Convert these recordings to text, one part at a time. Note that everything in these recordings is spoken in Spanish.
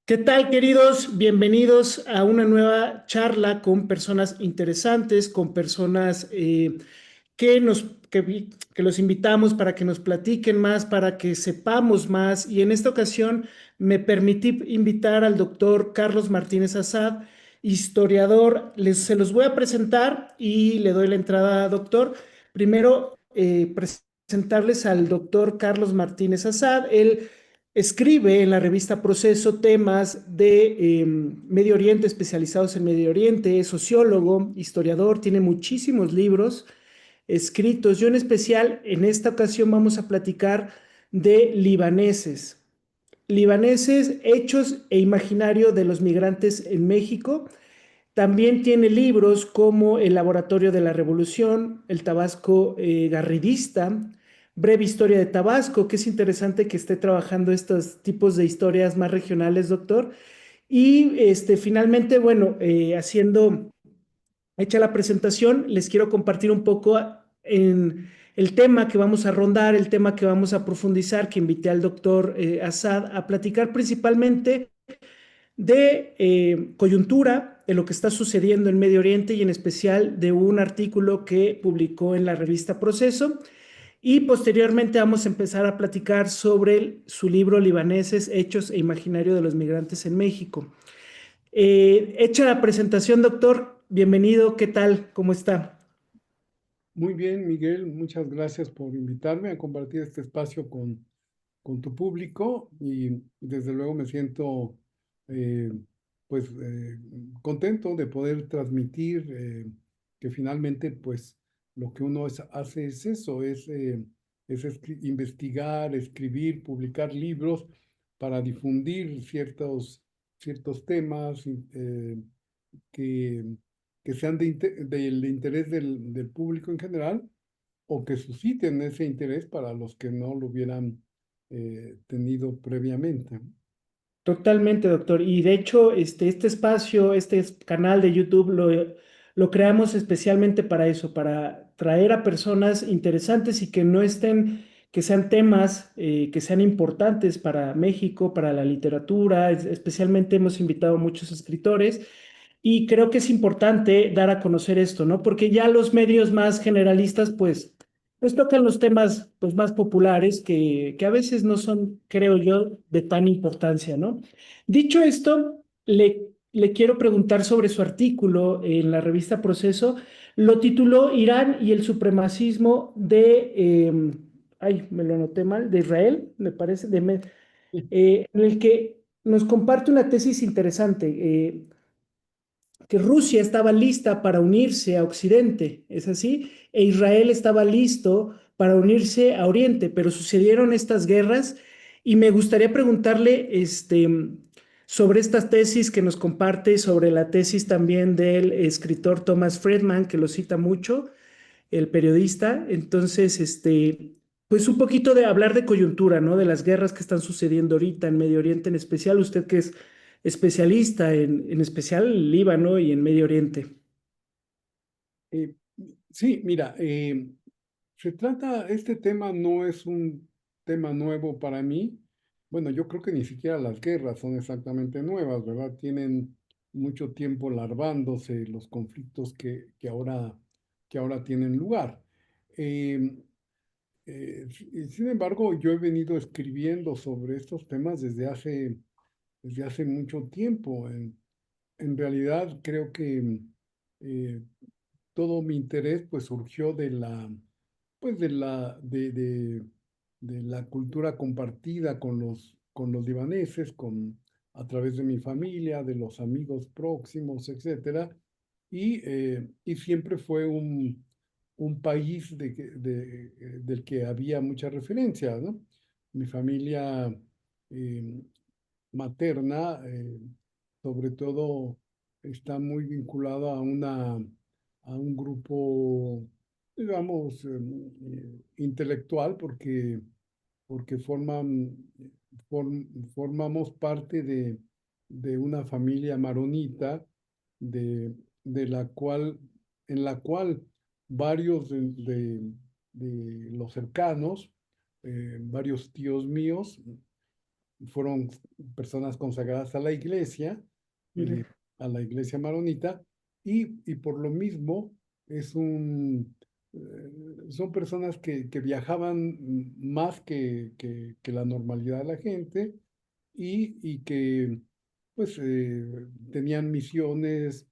¿Qué tal, queridos? Bienvenidos a una nueva charla con personas interesantes, con personas que nos, que los invitamos para que nos platiquen más, para que sepamos más. Y en esta ocasión me permití invitar al doctor Carlos Martínez Azad, historiador. Se los voy a presentar y le doy la entrada, doctor. Primero, presentarles al doctor Carlos Martínez Azad. Él escribe en la revista Proceso temas de Medio Oriente, especializados en Medio Oriente, es sociólogo, historiador, tiene muchísimos libros escritos. Yo en especial, en esta ocasión vamos a platicar de libaneses. Libaneses, hechos e imaginario de los migrantes en México. También tiene libros como El Laboratorio de la Revolución, El Tabasco Garridista, Breve Historia de Tabasco, que es interesante que esté trabajando estos tipos de historias más regionales, doctor. Y finalmente, bueno, hecha la presentación, les quiero compartir un poco en el tema que vamos a rondar, el tema que vamos a profundizar, que invité al doctor Assad a platicar principalmente de coyuntura, de lo que está sucediendo en Medio Oriente y en especial de un artículo que publicó en la revista Proceso. Y posteriormente vamos a empezar a platicar sobre su libro Libaneses, Hechos e Imaginario de los Migrantes en México. Hecha la presentación, doctor, bienvenido, ¿qué tal? ¿Cómo está? Muy bien, Miguel, muchas gracias por invitarme a compartir este espacio con tu público y desde luego me siento eh, pues contento de poder transmitir que finalmente pues lo que uno hace es eso, es investigar, escribir, publicar libros para difundir ciertos temas que, que sean del interés del público en general o que susciten ese interés para los que no lo hubieran tenido previamente. Totalmente, doctor. Y de hecho, este espacio, canal de YouTube lo creamos especialmente para eso, para traer a personas interesantes y que no estén, que sean temas que sean importantes para México, para la literatura. Especialmente hemos invitado a muchos escritores y creo que es importante dar a conocer esto, ¿no? Porque ya los medios más generalistas, pues tocan los temas pues, más populares que a veces no son, creo yo, de tan importancia, ¿no? Dicho esto, le quiero preguntar sobre su artículo en la revista Proceso. Lo tituló Irán y el supremacismo ay, me lo anoté mal, de Israel, me parece, en el que nos comparte una tesis interesante. Que Rusia estaba lista para unirse a Occidente, ¿es así? E Israel estaba listo para unirse a Oriente, pero sucedieron estas guerras y me gustaría preguntarle sobre estas tesis que nos comparte, sobre la tesis también del escritor Thomas Friedman, que lo cita mucho, el periodista. Entonces, pues un poquito de hablar de coyuntura, ¿no? De las guerras que están sucediendo ahorita en Medio Oriente en especial, usted que es especialista en especial en Líbano y en Medio Oriente. Eh, sí, mira, este tema no es un tema nuevo para mí. Bueno, yo creo que ni siquiera las guerras son exactamente nuevas, ¿verdad? Tienen mucho tiempo larvándose los conflictos que ahora tienen lugar. Eh, Sin embargo, yo he venido escribiendo sobre estos temas desde hace mucho tiempo. En realidad, creo que eh, todo mi interés pues surgió pues de la cultura compartida con los libaneses, a través de mi familia, de los amigos próximos, etcétera. Y siempre fue un país del que había mucha referencia, ¿no? Mi familia eh, materna, sobre todo, está muy vinculada a un grupo, digamos, intelectual, porque formamos parte de una familia maronita, de la cual, en la cual varios de los cercanos, varios tíos míos, fueron personas consagradas eh, Mire, a la iglesia maronita, y por lo mismo es son personas que viajaban más que la normalidad de la gente y que pues tenían misiones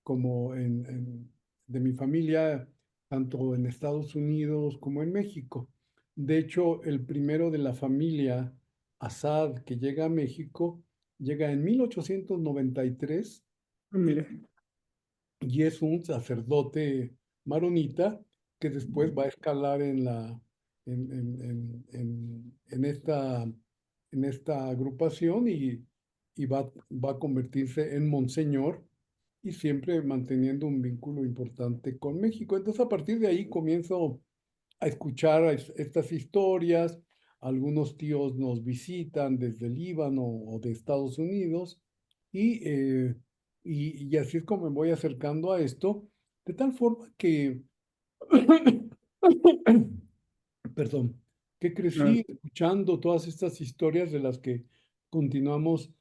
como de mi familia, tanto en Estados Unidos como en México. De hecho, el primero de la familia Asad que llega a México llega en 1893 y, mire. y es un sacerdote maronita que después va a escalar en esta agrupación y va a convertirse en monseñor y siempre manteniendo un vínculo importante con México. Entonces, a partir de ahí comienzo a escuchar estas historias. Algunos tíos nos visitan desde Líbano o de Estados Unidos y, eh, y así es como me voy acercando a esto, de tal forma que, perdón, que No, crecí escuchando todas estas historias de las que continuamos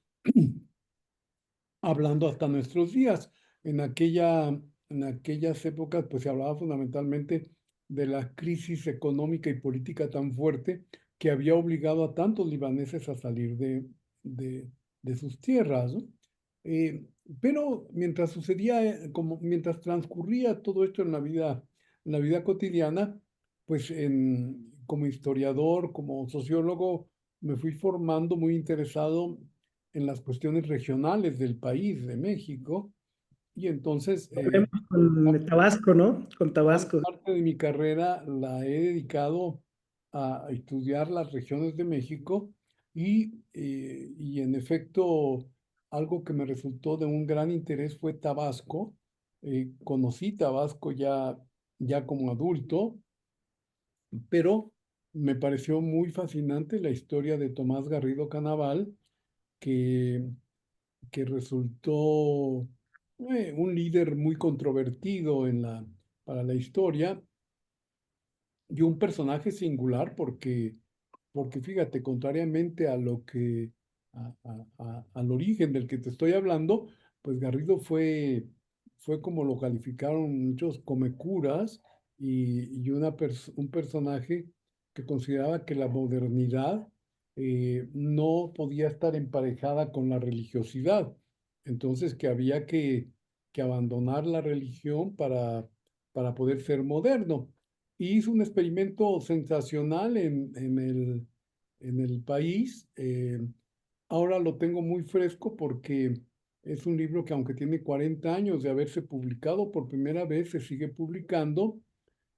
hablando hasta nuestros días. En aquellas épocas, pues se hablaba fundamentalmente de la crisis económica y política tan fuerte que había obligado a tantos libaneses a salir de, de sus tierras, ¿no? Eh, pero mientras sucedía, mientras transcurría todo esto en la vida cotidiana, pues como historiador, como sociólogo, me fui formando muy interesado en las cuestiones regionales del país, de México, y entonces vemos con Tabasco, ¿no? Con gran Tabasco. parte de mi carrera la he dedicado a estudiar las regiones de México y en efecto algo que me resultó de un gran interés fue Tabasco. Conocí Tabasco ya como adulto, pero me pareció muy fascinante la historia de Tomás Garrido Canaval, que que resultó un líder muy controvertido para la historia y un personaje singular porque fíjate, contrariamente a lo al origen del que te estoy hablando, pues Garrido fue como lo calificaron muchos comecuras y un personaje que consideraba que la modernidad no podía estar emparejada con la religiosidad. Entonces que había que abandonar la religión para poder ser moderno y hizo un experimento sensacional en el país. Ahora lo tengo muy fresco porque es un libro que aunque tiene 40 años de haberse publicado por primera vez, se sigue publicando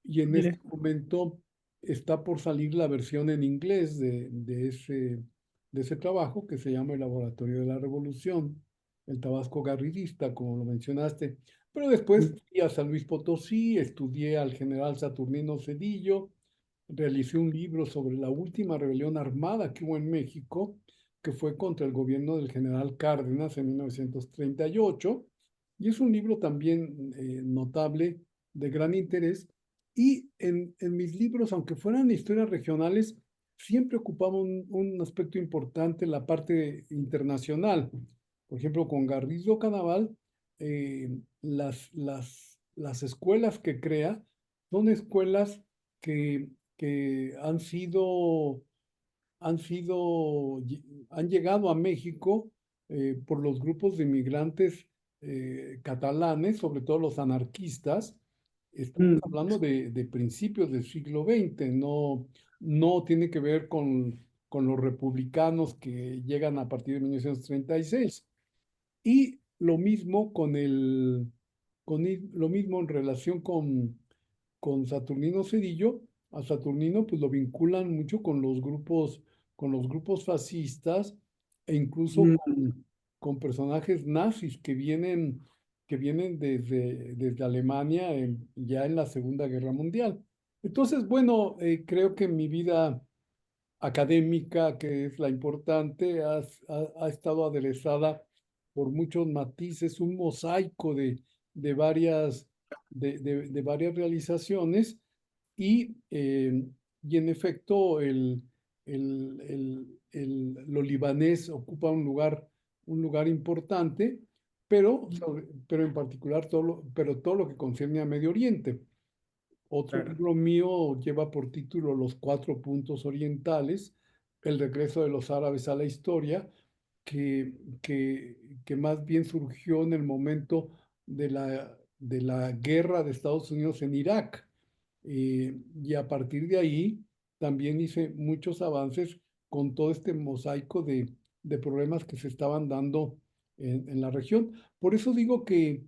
y en este Mire, momento está por salir la versión en inglés de ese trabajo que se llama El Laboratorio de la Revolución, el Tabasco Garridista, como lo mencionaste. Pero después fui a San Luis Potosí, estudié al general Saturnino Cedillo, realicé un libro sobre la última rebelión armada que hubo en México, que fue contra el gobierno del general Cárdenas en 1938, y es un libro también notable, de gran interés, y en mis libros, aunque fueran historias regionales, siempre ocupaba un aspecto importante, la parte internacional. Por ejemplo, con Garrido Canaval, las escuelas que crea son escuelas que han sido, han llegado a México por los grupos de migrantes catalanes, sobre todo los anarquistas. Estamos hablando de principios del siglo XX, no tiene que ver con los republicanos que llegan a partir de 1936. Y lo mismo lo mismo en relación con Saturnino Cedillo. A Saturnino pues lo vinculan mucho con los grupos fascistas e incluso con personajes nazis que vienen desde Alemania ya en la Segunda Guerra Mundial. Entonces, bueno, creo que mi vida académica, que es la importante, ha estado aderezada por muchos matices, un mosaico de varias, de varias realizaciones y, y en efecto lo libanés ocupa un lugar importante, pero en particular pero todo lo que concierne a Medio Oriente. Otro Claro. libro mío lleva por título Los Cuatro Puntos Orientales, el regreso de los árabes a la historia, que, que más bien surgió en el momento de la guerra de Estados Unidos en Irak. Y a partir de ahí también hice muchos avances con todo este mosaico de problemas que se estaban dando en la región. Por eso digo que,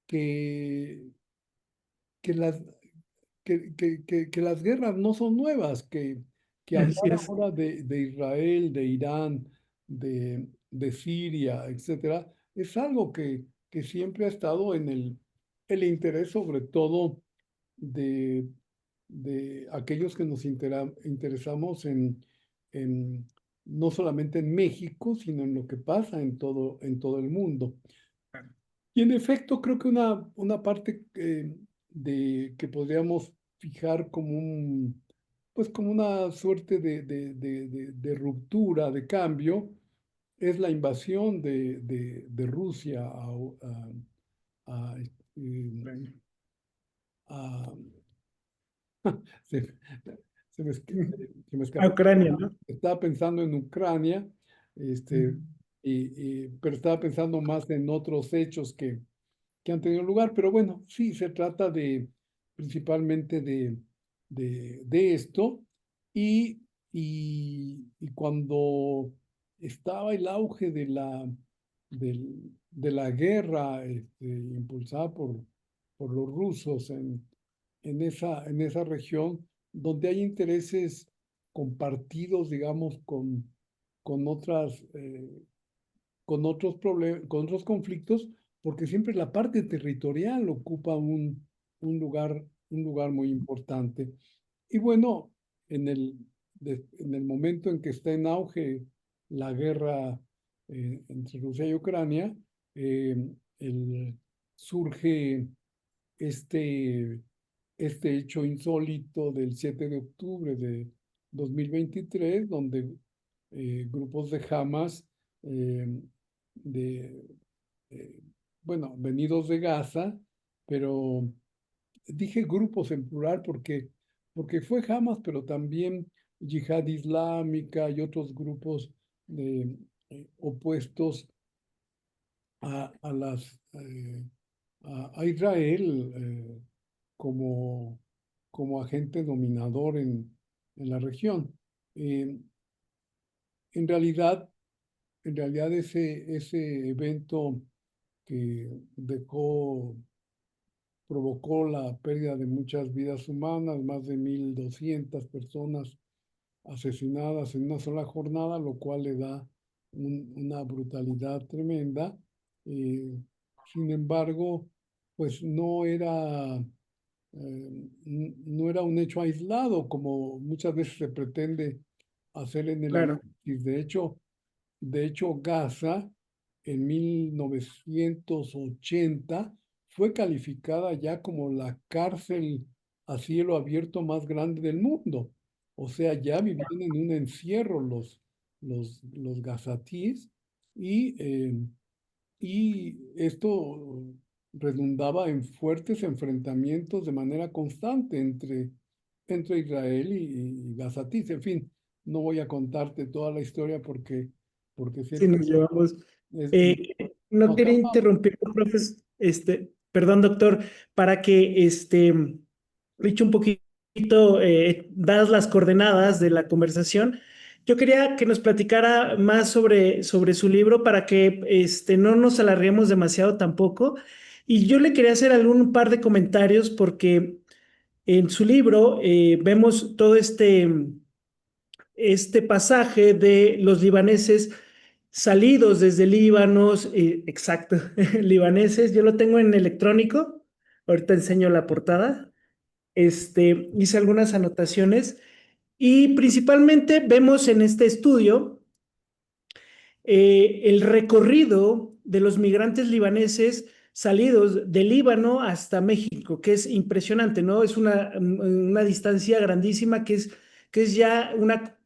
que las, que las guerras no son nuevas, que Así hablar es. ahora de Israel, de Irán, de Siria, etcétera, es algo que siempre ha estado en el interés, sobre todo de, de aquellos que nos interesamos en no solamente en México, sino en lo que pasa en todo el mundo. Y en efecto, creo que una parte que podríamos fijar como pues como una suerte de ruptura, de cambio, es la invasión de Rusia a, eh, a- se, se me, esca- se me A escapó. Ucrania, ¿no? Estaba pensando en Ucrania, este, pero estaba pensando más en otros hechos que han tenido lugar, pero bueno, sí, se trata principalmente de esto y cuando estaba el auge de la guerra impulsada por los rusos en esa región, donde hay intereses compartidos, digamos, con otras con otros problemas, con otros conflictos, porque siempre la parte territorial ocupa un lugar muy importante. Y bueno, en en el momento en que está en auge la guerra entre Rusia y Ucrania, eh, el- surge este, este hecho insólito del 7 de octubre de 2023, donde grupos de Hamas, eh, de, eh, bueno, venidos de Gaza, pero dije grupos en plural porque fue Hamas, pero también Yihad Islámica y otros grupos opuestos a a Israel como, como agente dominador en la región. Eh, en realidad, en realidad ese evento que provocó la pérdida de muchas vidas humanas, más de 1.200 personas asesinadas en una sola jornada, lo cual le da una brutalidad tremenda. Eh, Sin embargo, pues no era un hecho aislado como muchas veces se pretende hacer en el Claro. análisis. De hecho, Gaza en 1980 fue calificada ya como la cárcel a cielo abierto más grande del mundo. O sea, ya vivían en un encierro los gazatíes y, y esto redundaba en fuertes enfrentamientos de manera constante entre Israel y gazatíes. En fin, no voy a contarte toda la historia porque Sí, siento nos llevamos. es No quería demasiado. interrumpir, profes, perdón, doctor, para que dicho un poquito, dadas las coordenadas de la conversación, yo quería que nos platicara más sobre su libro para que no nos alarguemos demasiado tampoco. Y yo le quería hacer algún par de comentarios porque en su libro vemos todo este pasaje de los libaneses salidos desde Líbano, exacto, libaneses, yo lo tengo en electrónico, ahorita enseño la portada, hice algunas anotaciones y principalmente vemos en este estudio el recorrido de los migrantes libaneses salidos de Líbano hasta México, que es impresionante, ¿no? Es una distancia grandísima que es ya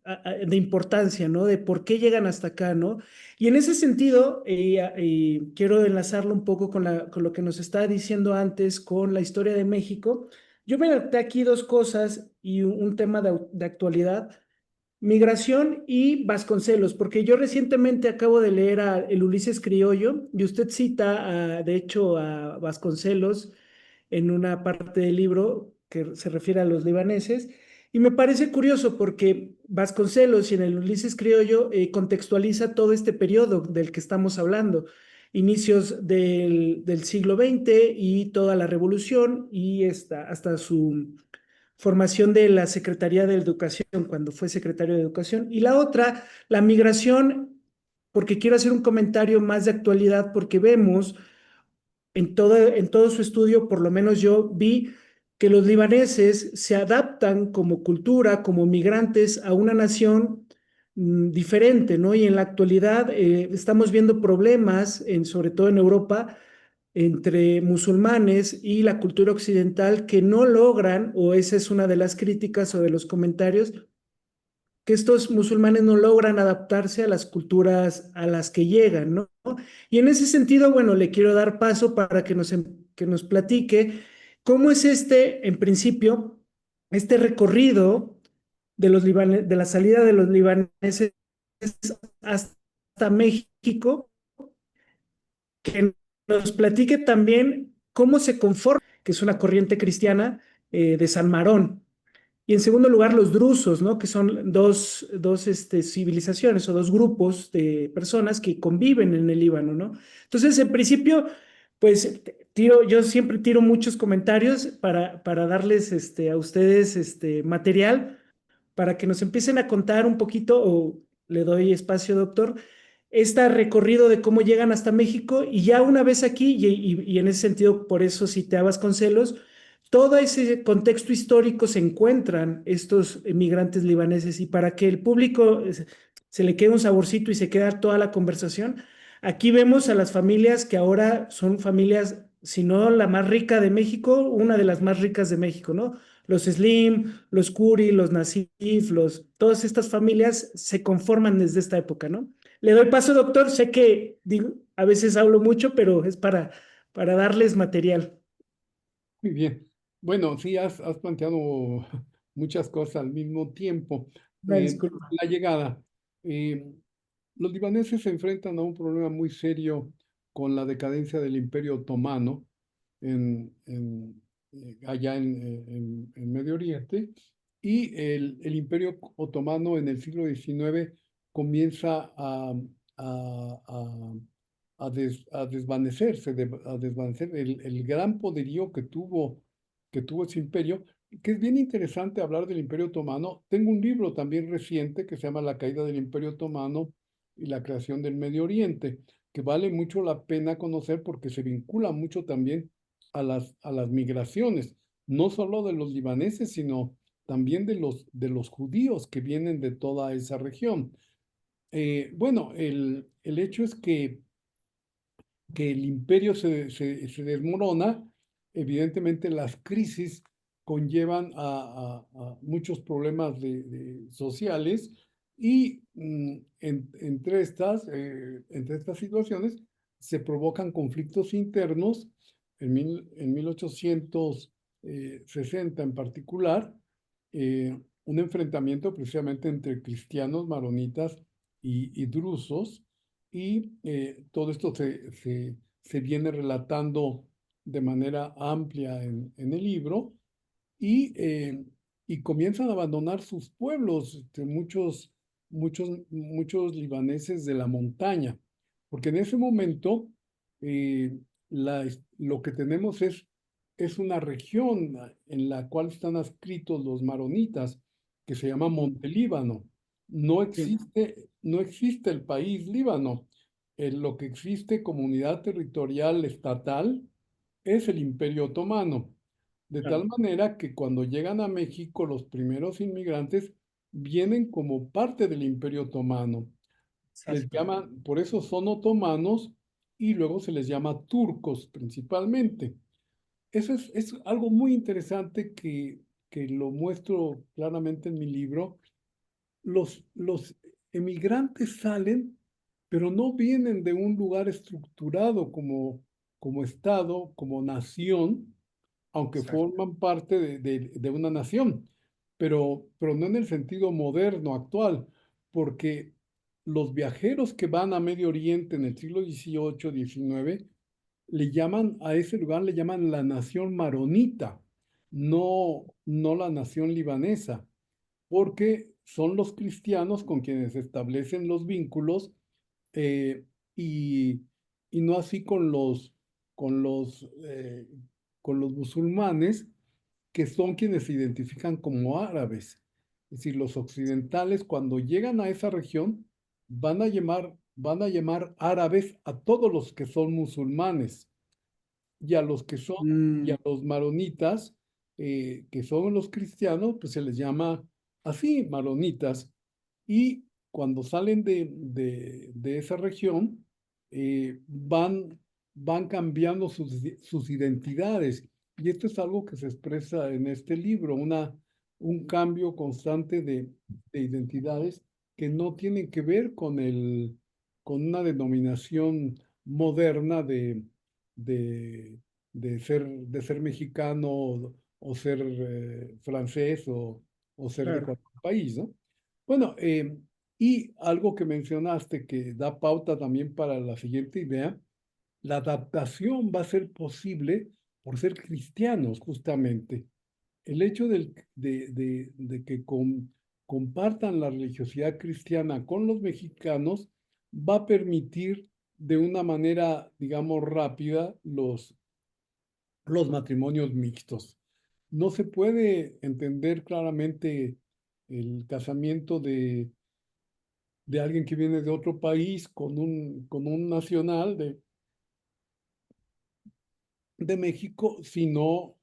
de importancia, ¿no? De por qué llegan hasta acá, ¿no? Y en ese sentido, quiero enlazarlo un poco con lo que nos estaba diciendo antes, con la historia de México. Yo me adapté aquí dos cosas y un tema de actualidad. Migración y Vasconcelos, porque yo recientemente acabo de leer a el Ulises Criollo y usted cita, de hecho, a Vasconcelos en una parte del libro que se refiere a los libaneses. Y me parece curioso porque Vasconcelos y en el Ulises Criollo contextualiza todo este periodo del que estamos hablando, inicios del siglo XX y toda la revolución y hasta su formación de la Secretaría de Educación, cuando fue secretario de Educación. Y la otra, la migración, porque quiero hacer un comentario más de actualidad, porque vemos en todo su estudio, por lo menos yo vi que los libaneses se adaptan como cultura, como migrantes a una nación diferente, ¿no? Y en la actualidad estamos viendo problemas, sobre todo en Europa, entre musulmanes y la cultura occidental que no logran, o esa es una de las críticas o de los comentarios, que estos musulmanes no logran adaptarse a las culturas a las que llegan, ¿no? Y en ese sentido, bueno, le quiero dar paso para que nos platique cómo es en principio, este recorrido de la salida de los libaneses hasta México, que nos platique también cómo se conforma, que es una corriente cristiana de San Marón. Y en segundo lugar, los drusos, ¿no? Que son dos civilizaciones o dos grupos de personas que conviven en el Líbano, ¿no? Entonces, en principio, pues yo siempre tiro muchos comentarios para darles a ustedes material para que nos empiecen a contar un poquito, o le doy espacio, doctor, este recorrido de cómo llegan hasta México y ya una vez aquí, y en ese sentido, por eso cité a Vasconcelos, todo ese contexto histórico se encuentran estos migrantes libaneses y para que el público se le quede un saborcito y se quede toda la conversación, aquí vemos a las familias que ahora son familias, si no la más rica de México, una de las más ricas de México, ¿no? Los Slim, los Curi, los Nasif, todas estas familias se conforman desde esta época, ¿no? Le doy paso, doctor. Sé que digo, a veces hablo mucho, pero es para darles material. Muy bien. Bueno, sí, has planteado muchas cosas al mismo tiempo. Una disculpa. La llegada. eh, los libaneses se enfrentan a un problema muy serio con la decadencia del Imperio Otomano allá en Medio Oriente, y el Imperio Otomano en el siglo XIX comienza a desvanecerse, a desvanecer el gran poderío que tuvo ese imperio, que es bien interesante hablar del Imperio Otomano. Tengo un libro también reciente que se llama La caída del Imperio Otomano y la creación del Medio Oriente, que vale mucho la pena conocer porque se vincula mucho también a las migraciones, no solo de los libaneses, sino también de los judíos que vienen de toda esa región. Bueno, el hecho es que el imperio se desmorona. Evidentemente las crisis conllevan a muchos problemas sociales, y entre estas situaciones se provocan conflictos internos en 1860 en particular, un enfrentamiento precisamente entre cristianos maronitas y drusos, y todo esto se viene relatando de manera amplia en el libro, y comienzan a abandonar sus pueblos, muchos libaneses de la montaña, porque en ese momento lo que tenemos es una región en la cual están adscritos los maronitas, que se llama Monte Líbano. Sí, No existe el país Líbano. Lo que existe como unidad territorial estatal es el Imperio Otomano. De tal claro. manera que cuando llegan a México, los primeros inmigrantes vienen como parte del Imperio Otomano. Les Exacto. llaman, por eso son otomanos, y luego se les llama turcos principalmente. Eso es algo muy interesante que lo muestro claramente en mi libro, los emigrantes salen, pero no vienen de un lugar estructurado como Estado, como nación, aunque Exacto. forman parte de una nación, pero no en el sentido moderno actual, porque los viajeros que van a Medio Oriente en el siglo XVIII, XIX, le llaman a ese lugar, le llaman la nación maronita, no la nación libanesa, porque son los cristianos con quienes establecen los vínculos, eh, y, y no así con los, eh, con los musulmanes, que son quienes se identifican como árabes. Es decir, los occidentales cuando llegan a esa región van a llamar árabes a todos los que son musulmanes y a los que son, y Mm, a los maronitas, que son los cristianos, pues se les llama así, maronitas. Y cuando salen de esa región, van cambiando sus identidades. Y esto es algo que se expresa en este libro, un cambio constante de identidades que no tienen que ver con una denominación moderna de, de ser mexicano o ser francés o ser de claro. cualquier país, ¿no? Bueno, y algo que mencionaste que da pauta también para la siguiente idea, la adaptación va a ser posible por ser cristianos, justamente. El hecho de que compartan la religiosidad cristiana con los mexicanos va a permitir de una manera, digamos, rápida los matrimonios mixtos. No se puede entender claramente el casamiento de alguien que viene de otro país con un nacional de México si no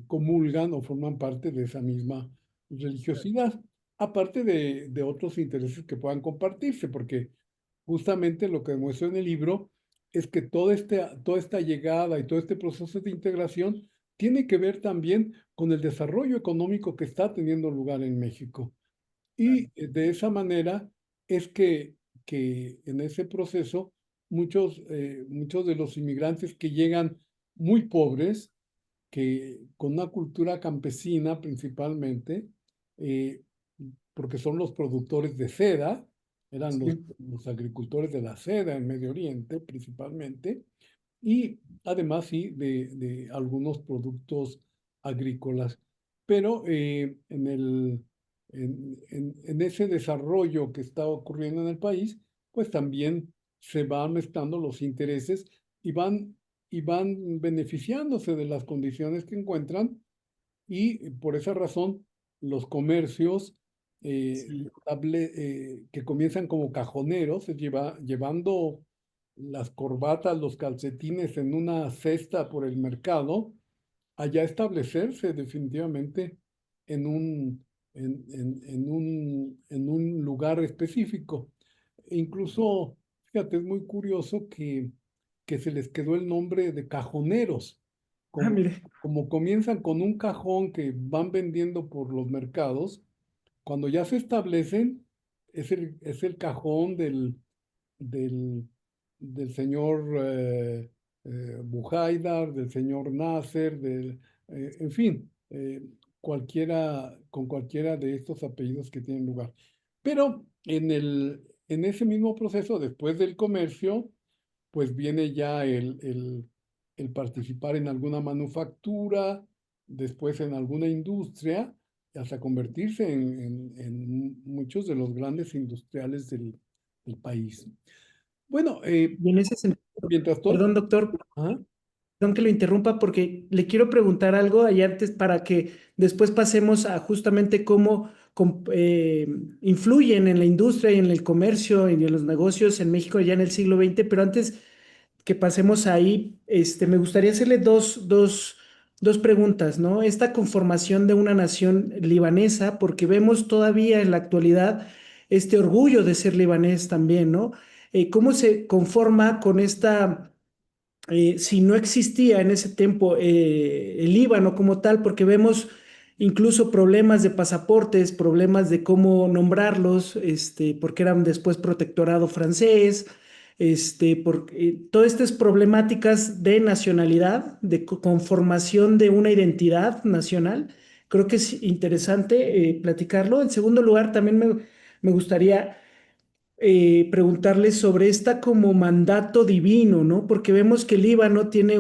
comulgan o forman parte de esa misma religiosidad, aparte de otros intereses que puedan compartirse, porque justamente lo que demuestra en el libro es que toda esta llegada y todo este proceso de integración tiene que ver también con el desarrollo económico que está teniendo lugar en México. Y de esa manera es que en ese proceso muchos de los inmigrantes que llegan muy pobres, que con una cultura campesina principalmente, eh, porque son los productores de seda, eran Sí. los agricultores de la seda en Medio Oriente principalmente, y además sí de algunos productos agrícolas. Pero en ese desarrollo que está ocurriendo en el país, pues también se van mezclando los intereses y y van beneficiándose de las condiciones que encuentran y por esa razón los comercios Sí. que comienzan como cajoneros, llevando las corbatas, los calcetines en una cesta por el mercado, allá establecerse definitivamente en en un lugar específico. E incluso, fíjate, es muy curioso que se les quedó el nombre de cajoneros, Ah, como, mire. como comienzan con un cajón que van vendiendo por los mercados, cuando ya se establecen, es el cajón del, del señor Bujaidar, del señor Nasser, en fin, con cualquiera de estos apellidos que tienen lugar. Pero en ese mismo proceso, después del comercio, pues viene ya el participar en alguna manufactura, después en alguna industria, hasta convertirse en muchos de los grandes industriales del país. Bueno, Y en ese sentido, mientras todo... perdón, doctor, Ajá, perdón que lo interrumpa porque le quiero preguntar algo ahí antes para que después pasemos a justamente cómo influyen en la industria y en el comercio y en los negocios en México ya en el siglo XX, pero antes que pasemos ahí, me gustaría hacerle dos preguntas, ¿no? Esta conformación de una nación libanesa, porque vemos todavía en la actualidad este orgullo de ser libanés también, ¿no? ¿Cómo se conforma con esta si no existía en ese tiempo el Líbano como tal, porque vemos incluso problemas de pasaportes, problemas de cómo nombrarlos, porque eran después protectorado francés, todas estas problemáticas de nacionalidad, de conformación de una identidad nacional. Creo que es interesante platicarlo. En segundo lugar, también me gustaría preguntarles sobre esta como mandato divino, ¿no? Porque vemos que el Líbano tiene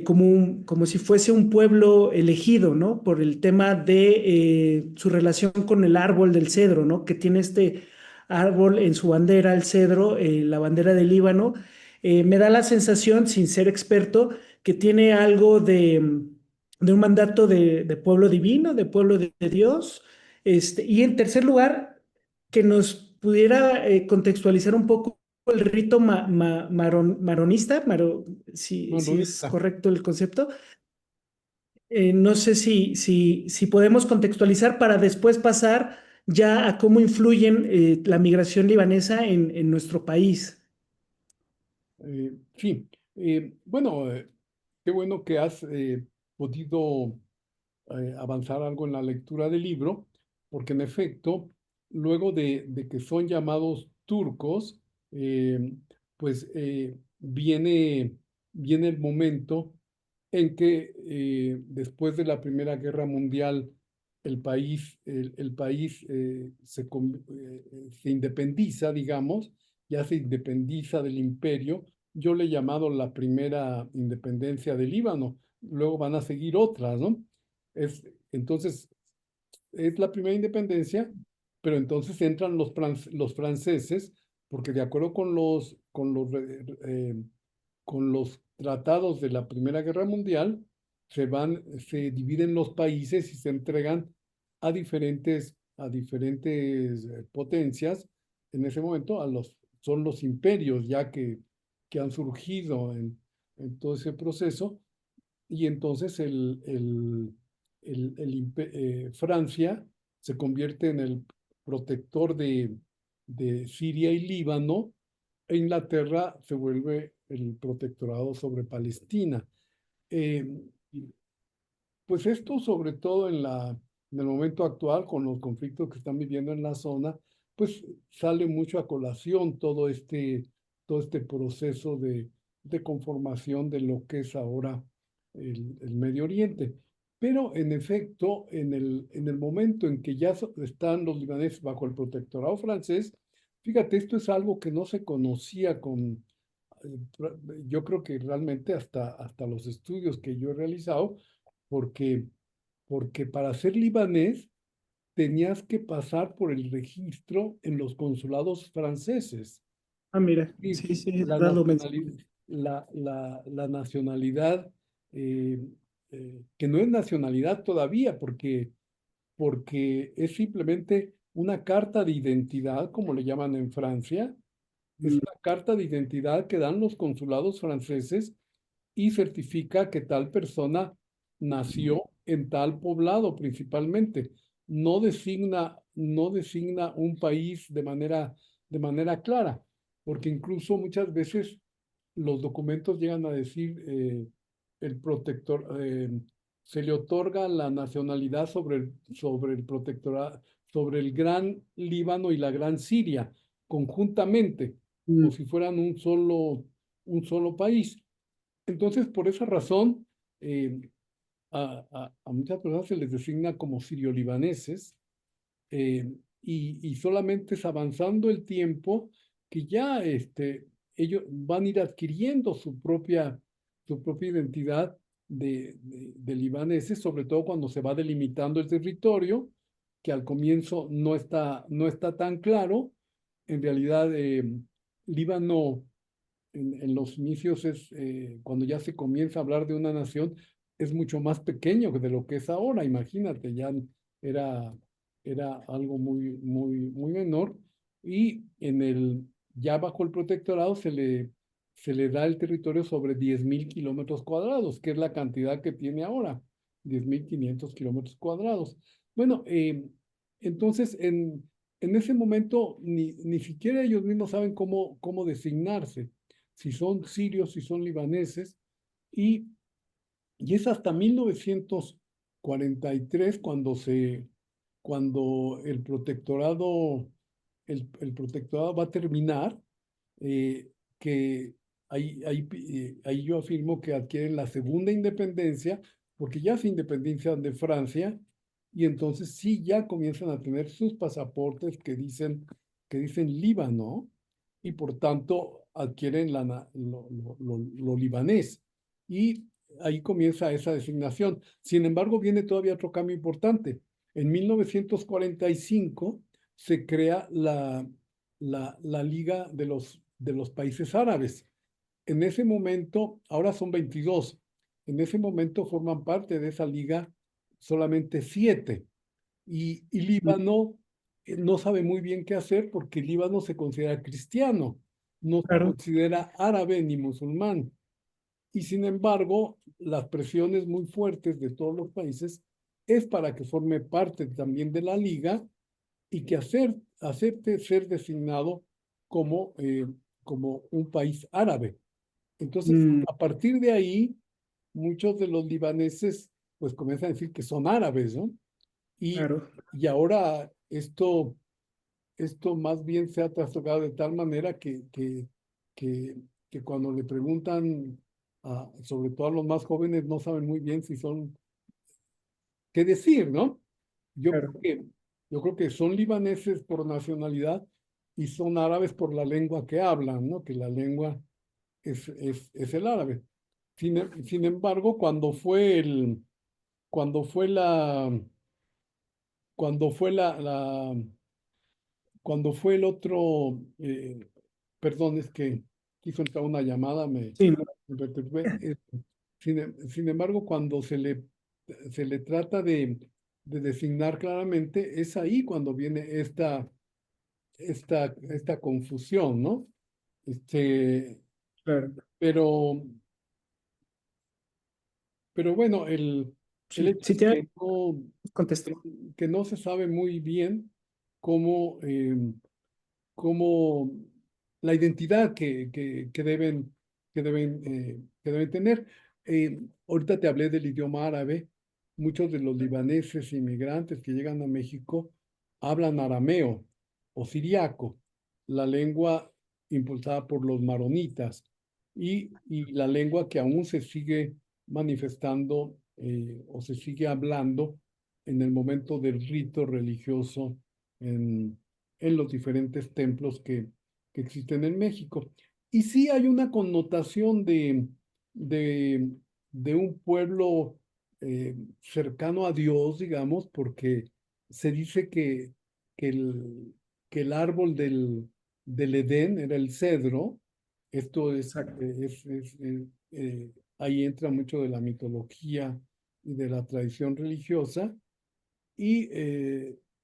como si fuese un pueblo elegido, ¿no? Por el tema de su relación con el árbol del cedro, ¿no? Que tiene este árbol en su bandera, el cedro, la bandera del Líbano. Me da la sensación, sin ser experto, que tiene algo de un mandato de pueblo divino, de pueblo de Dios. Y en tercer lugar, que nos pudiera contextualizar un poco el rito maronista, si es Maronita. correcto el concepto. No sé si podemos contextualizar para después pasar ya a cómo influyen la migración libanesa en nuestro país. Sí, bueno, qué bueno que has podido avanzar algo en la lectura del libro, porque en efecto, luego de que son llamados turcos, eh, pues viene el momento en que después de la Primera Guerra Mundial el país se independiza, digamos, ya se independiza del imperio. Yo le he llamado la primera independencia del Líbano. Luego van a seguir otras, ¿no? Entonces, es la primera independencia, pero entonces entran los franceses, porque de acuerdo con los tratados de la Primera Guerra Mundial, se dividen los países y se entregan a diferentes potencias. En ese momento, son los imperios ya que han surgido en todo ese proceso, y entonces Francia se convierte en el protector de Siria y Líbano, e Inglaterra se vuelve el protectorado sobre Palestina. Eh, pues esto, sobre todo en el momento actual, con los conflictos que están viviendo en la zona, pues sale mucho a colación todo este proceso de conformación de lo que es ahora el Medio Oriente. Pero en efecto, en el momento en que ya están los libaneses bajo el protectorado francés, fíjate, esto es algo que no se conocía yo creo que realmente hasta los estudios que yo he realizado, porque, porque para ser libanés tenías que pasar por el registro en los consulados franceses. Ah, mira, Y sí, sí, la dado mención. nacionalidad, la nacionalidad, que no es nacionalidad todavía, porque es simplemente una carta de identidad, como le llaman en Francia. Es una carta de identidad que dan los consulados franceses y certifica que tal persona nació en tal poblado principalmente. No designa un país de manera clara, porque incluso muchas veces los documentos llegan a decir, el protector, se le otorga la nacionalidad sobre el protectorado, sobre el Gran Líbano y la Gran Siria, conjuntamente, como Mm, si fueran un solo país. Entonces, por esa razón, eh, a muchas personas se les designa como sirio-libaneses, y solamente es avanzando el tiempo que ya ellos van a ir adquiriendo su propia identidad de libaneses, sobre todo cuando se va delimitando el territorio, que al comienzo no está tan claro. En realidad, Líbano en los inicios cuando ya se comienza a hablar de una nación, es mucho más pequeño de lo que es ahora. Imagínate, ya era, era algo muy, muy, muy menor. Y ya bajo el protectorado se le da el territorio sobre 10.000 kilómetros cuadrados, que es la cantidad que tiene ahora, 10.500 kilómetros cuadrados. Bueno, entonces en ese momento ni siquiera ellos mismos saben cómo designarse, si son sirios, si son libaneses, y, y es hasta 43, cuando el protectorado va a terminar, que ahí yo afirmo que adquieren la segunda independencia, porque ya se independizan de Francia, y entonces sí ya comienzan a tener sus pasaportes que dicen Líbano, y por tanto adquieren lo libanés. Y ahí comienza esa designación. Sin embargo, viene todavía otro cambio importante. En 1945 se crea la Liga de los Países Árabes. En ese momento, ahora son 22, en ese momento forman parte de esa liga solamente 7. Y Mm, Líbano no sabe muy bien qué hacer porque Líbano se considera cristiano, no se claro. considera árabe ni musulmán. Y sin embargo, las presiones muy fuertes de todos los países es para que forme parte también de la liga y que acepte ser designado como un país árabe. Entonces, Mm, a partir de ahí, muchos de los libaneses pues comienzan a decir que son árabes, ¿no? Y, claro. y ahora esto más bien se ha trastocado de tal manera que, que cuando le preguntan, sobre todo a los más jóvenes, no saben muy bien si son, qué decir, ¿no? Yo creo Claro. que, yo creo que son libaneses por nacionalidad y son árabes por la lengua que hablan, ¿no? Que la lengua es el árabe. Sin embargo, cuando fue la, cuando fue cuando fue el otro, perdón, es que quiso entrar una llamada, Sí, no, me perturbé. Sin embargo, cuando se le trata de designar claramente, es ahí cuando viene esta confusión, ¿no? Este, claro. pero, pero bueno, el Sí, hecho sí es te que no, contesté. que no se sabe muy bien cómo, como la identidad que deben tener. Ahorita te hablé del idioma árabe. Muchos de los libaneses inmigrantes que llegan a México hablan arameo o siriaco, la lengua impulsada por los maronitas y la lengua que aún se sigue manifestando o se sigue hablando en el momento del rito religioso en, en los diferentes templos que existen en México. Y sí hay una connotación de, de un pueblo cercano a Dios, digamos, porque se dice que el, que el árbol del Edén era el cedro. Esto Exacto. ahí entra mucho de la mitología y de la tradición religiosa y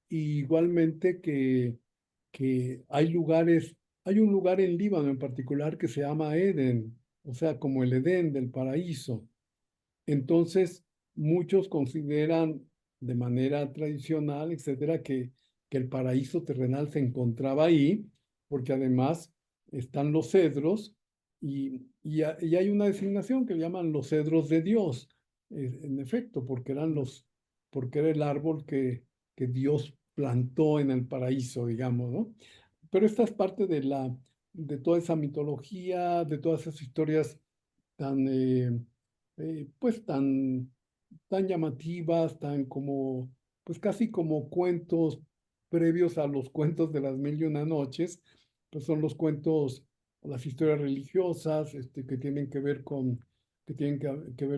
igualmente que hay un lugar en Líbano en particular que se llama Edén, o sea, como el Edén del paraíso. Entonces, muchos consideran de manera tradicional, etcétera, que el paraíso terrenal se encontraba ahí, porque además están los cedros y hay una designación que llaman los cedros de Dios, en efecto, porque era el árbol que Dios plantó en el paraíso, digamos, ¿no? Pero esta es parte de toda esa mitología, de todas esas historias tan, pues tan llamativas, pues casi como cuentos previos a los cuentos de las mil y una noches, pues son los cuentos, las historias religiosas, que tienen que ver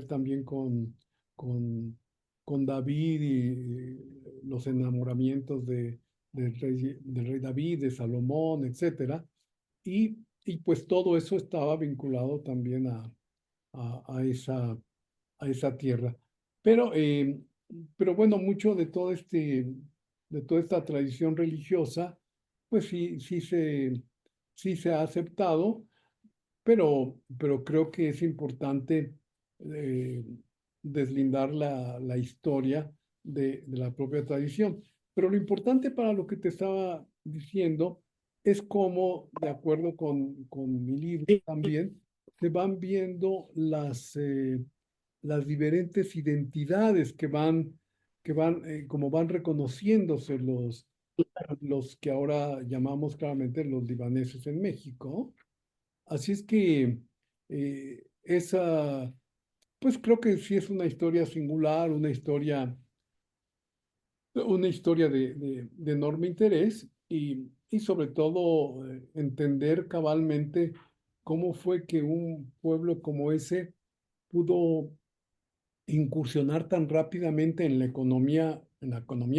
también con, con David y los enamoramientos del rey David, de Salomón, etcétera. Y pues todo eso estaba vinculado también a, a esa, a esa tierra. Pero, eh, pero bueno, mucho de toda esta tradición religiosa, pues sí se ha aceptado, pero creo que es importante eh, deslindar la historia de la propia tradición. Pero lo importante para lo que te estaba diciendo es cómo, de acuerdo con mi libro Sí, también, se van viendo las diferentes identidades como van reconociéndose los que ahora llamamos claramente los libaneses en México. Así es que esa, pues creo que sí es una historia singular, una historia de enorme interés y sobre todo entender cabalmente cómo fue que un pueblo como ese pudo incursionar tan rápidamente en la economía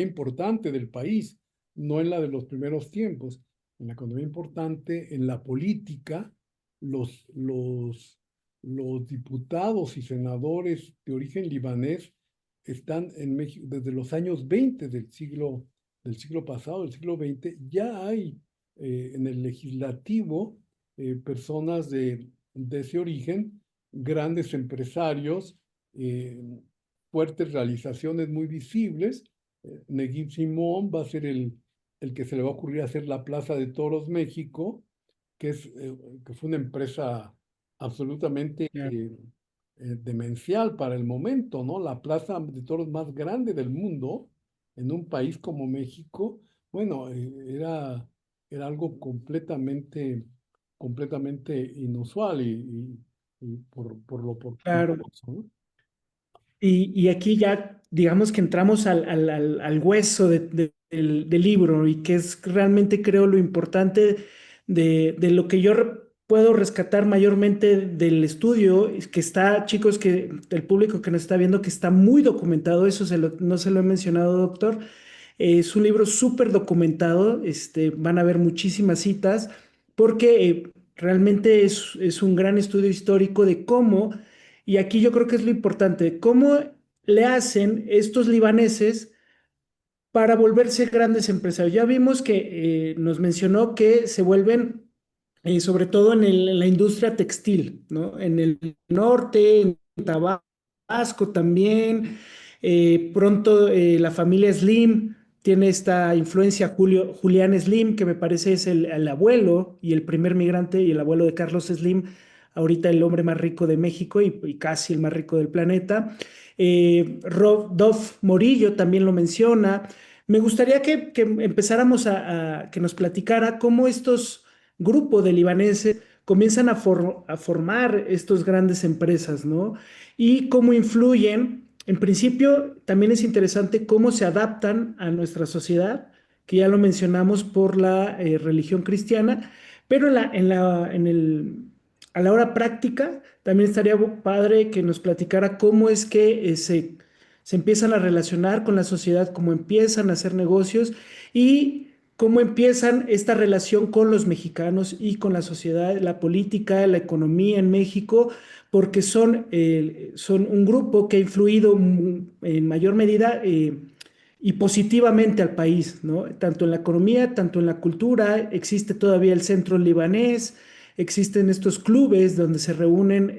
importante del país, no en la de los primeros tiempos, en la economía importante, en la política, los, los, los diputados y senadores de origen libanés están en México desde los años 20 del siglo pasado, del siglo XX, ya hay en el legislativo personas de ese origen, grandes empresarios, eh, fuertes realizaciones muy visibles. Neguín Simón va a ser el que se le va a ocurrir hacer la Plaza de Toros México, que fue una empresa absolutamente Claro. demencial para el momento, ¿no? La Plaza de Toros más grande del mundo en un país como México, bueno, era algo completamente inusual y por lo Claro. oportunoso, ¿no? Y aquí ya, digamos que entramos al hueso del libro y que es realmente creo lo importante de lo que yo puedo rescatar mayormente del estudio, es que está, chicos, que el público que nos está viendo, que está muy documentado, eso no se lo he mencionado, doctor. Es un libro súper documentado, van a ver muchísimas citas, porque realmente es un gran estudio histórico de cómo, y aquí yo creo que es lo importante, cómo le hacen estos libaneses para volverse grandes empresarios. Ya vimos que nos mencionó que se vuelven, sobre todo en la industria textil, ¿no? En el norte, en Tabasco también. Pronto la familia Slim tiene esta influencia, Julián Slim, que me parece es el abuelo y el primer migrante y el abuelo de Carlos Slim, ahorita el hombre más rico de México y casi el más rico del planeta. Dov Morillo también lo menciona. Me gustaría que empezáramos que nos platicara cómo estos grupos de libaneses comienzan a formar estas grandes empresas, ¿no? Y cómo influyen. En principio, también es interesante cómo se adaptan a nuestra sociedad, que ya lo mencionamos por la religión cristiana, pero a la hora práctica también estaría padre que nos platicara cómo es que se empiezan a relacionar con la sociedad, cómo empiezan a hacer negocios y cómo empiezan esta relación con los mexicanos y con la sociedad, la política, la economía en México, porque son un grupo que ha influido en mayor medida y positivamente al país, ¿no? Tanto en la economía, tanto en la cultura, existe todavía el centro libanés, existen estos clubes donde se reúnen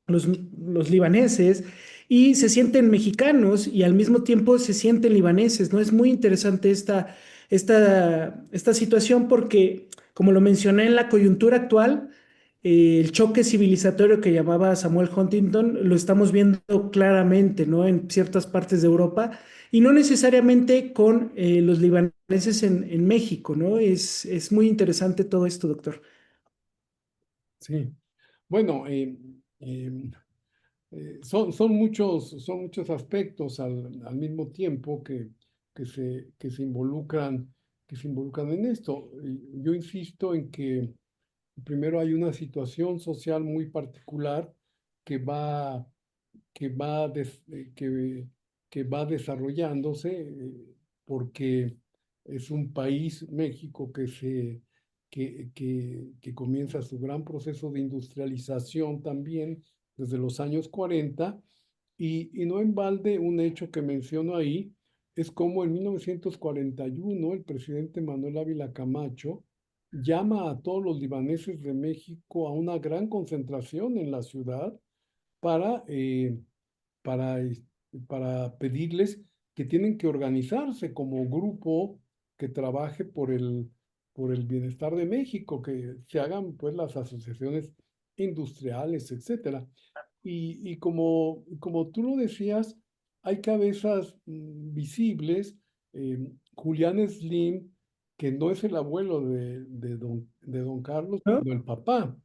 los libaneses y se sienten mexicanos y al mismo tiempo se sienten libaneses, ¿no? Es muy interesante esta situación porque, como lo mencioné en la coyuntura actual, el choque civilizatorio que llamaba Samuel Huntington lo estamos viendo claramente, ¿no? En ciertas partes de Europa y no necesariamente con los libaneses en México, ¿no? Es muy interesante todo esto, doctor. Sí. Bueno, son muchos aspectos al mismo tiempo que se involucran en esto. Y yo insisto en que primero hay una situación social muy particular que va, que va, que va desarrollándose porque es un país, México, que comienza su gran proceso de industrialización también desde los años 40 y no en balde un hecho que menciono ahí es como en 1941 el presidente Manuel Ávila Camacho llama a todos los libaneses de México a una gran concentración en la ciudad para, eh, para, es- para pedirles que tienen que organizarse como grupo que trabaje por el bienestar de México, que se hagan pues las asociaciones industriales, etcétera. y como tú lo decías, hay cabezas visibles. Julián Slim, que no es el abuelo de don Carlos, ¿no? sino el papá,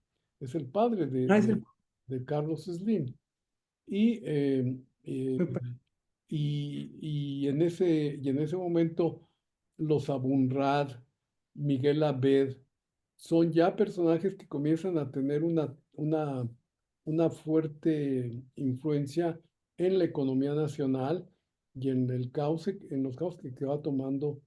es el padre Ah, es el... de Carlos Slim. Y, eh, eh, me pa- y en ese momento los Abunrad, Miguel Abed, son ya personajes que comienzan a tener una fuerte influencia en la economía nacional y en en los cauces que va tomando